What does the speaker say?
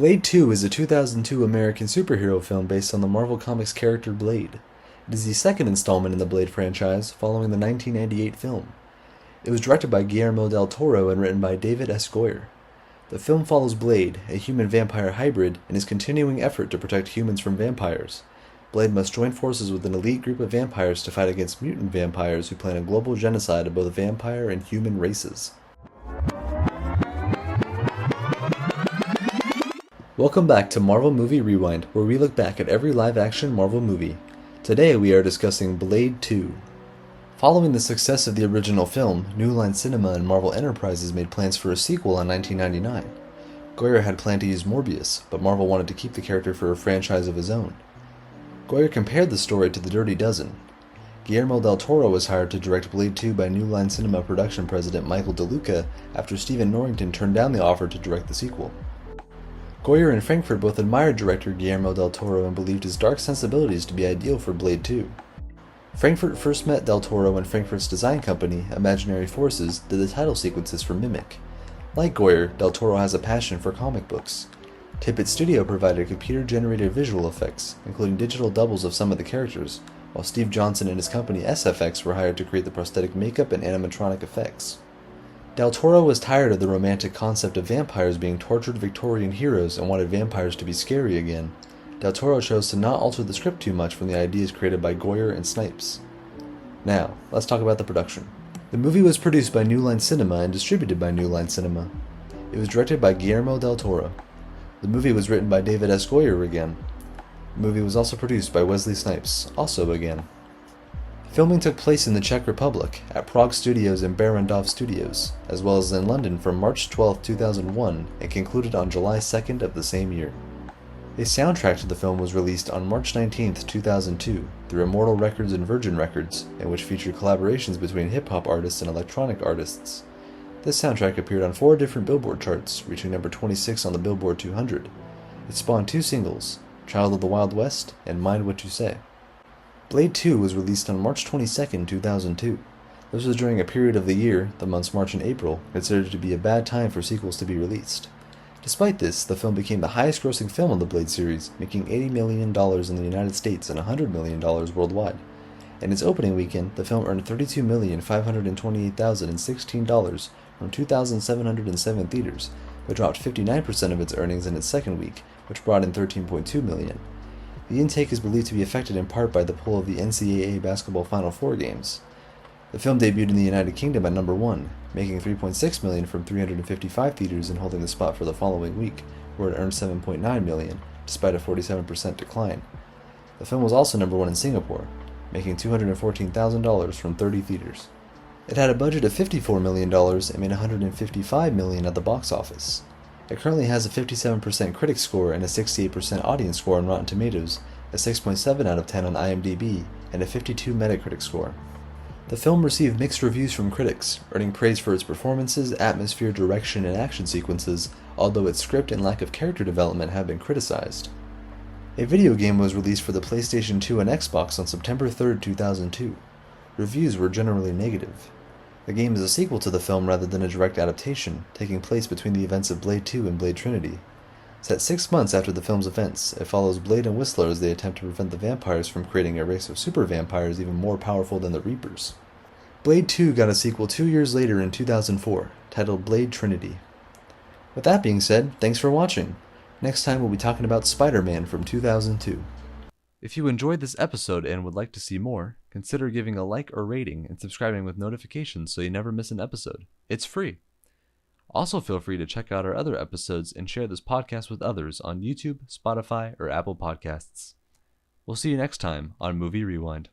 Blade 2 is a 2002 American superhero film based on the Marvel Comics character Blade. It is the second installment in the Blade franchise, following the 1998 film. It was directed by Guillermo del Toro and written by David S. Goyer. The film follows Blade, a human-vampire hybrid, in his continuing effort to protect humans from vampires. Blade must join forces with an elite group of vampires to fight against mutant vampires who plan a global genocide of both vampire and human races. Welcome back to Marvel Movie Rewind, where we look back at every live-action Marvel movie. Today we are discussing Blade 2. Following the success of the original film, New Line Cinema and Marvel Enterprises made plans for a sequel in 1999. Goyer had planned to use Morbius, but Marvel wanted to keep the character for a franchise of his own. Goyer compared the story to The Dirty Dozen. Guillermo del Toro was hired to direct Blade 2 by New Line Cinema production president Michael DeLuca after Stephen Norrington turned down the offer to direct the sequel. Goyer and Frankfurt both admired director Guillermo del Toro and believed his dark sensibilities to be ideal for Blade 2. Frankfurt first met del Toro when Frankfurt's design company, Imaginary Forces, did the title sequences for Mimic. Like Goyer, del Toro has a passion for comic books. Tippett Studio provided computer-generated visual effects, including digital doubles of some of the characters, while Steve Johnson and his company SFX were hired to create the prosthetic makeup and animatronic effects. Del Toro was tired of the romantic concept of vampires being tortured Victorian heroes and wanted vampires to be scary again. Del Toro chose to not alter the script too much from the ideas created by Goyer and Snipes. Now, let's talk about the production. The movie was produced by New Line Cinema and distributed by New Line Cinema. It was directed by Guillermo del Toro. The movie was written by David S. Goyer again. The movie was also produced by Wesley Snipes, also again. Filming took place in the Czech Republic, at Prague Studios and Barrandov Studios, as well as in London from March 12, 2001, and concluded on July 2nd of the same year. A soundtrack to the film was released on March 19, 2002, through Immortal Records and Virgin Records, and which featured collaborations between hip-hop artists and electronic artists. This soundtrack appeared on 4 different Billboard charts, reaching number 26 on the Billboard 200. It spawned 2 singles, Child of the Wild West and Mind What You Say. Blade 2 was released on March 22, 2002. This was during a period of the year, the months March and April, considered to be a bad time for sequels to be released. Despite this, the film became the highest-grossing film of the Blade series, making $80 million in the United States and $100 million worldwide. In its opening weekend, the film earned $32,528,016 from 2,707 theaters, but dropped 59% of its earnings in its second week, which brought in $13.2 million. The intake is believed to be affected in part by the pull of the NCAA basketball Final Four games. The film debuted in the United Kingdom at number 1, making $3.6 million from 355 theaters and holding the spot for the following week, where it earned $7.9 million, despite a 47% decline. The film was also number 1 in Singapore, making $214,000 from 30 theaters. It had a budget of $54 million and made $155 million at the box office. It currently has a 57% critic score and a 68% audience score on Rotten Tomatoes, a 6.7 out of 10 on IMDb, and a 52 Metacritic score. The film received mixed reviews from critics, earning praise for its performances, atmosphere, direction, and action sequences, although its script and lack of character development have been criticized. A video game was released for the PlayStation 2 and Xbox on September 3, 2002. Reviews were generally negative. The game is a sequel to the film rather than a direct adaptation, taking place between the events of Blade 2 and Blade Trinity. Set 6 months after the film's events, it follows Blade and Whistler as they attempt to prevent the vampires from creating a race of super vampires even more powerful than the Reapers. Blade 2 got a sequel 2 years later in 2004, titled Blade Trinity. With that being said, thanks for watching. Next time we'll be talking about Spider-Man from 2002. If you enjoyed this episode and would like to see more, consider giving a like or rating and subscribing with notifications so you never miss an episode. It's free. Also feel free to check out our other episodes and share this podcast with others on YouTube, Spotify, or Apple Podcasts. We'll see you next time on Movie Rewind.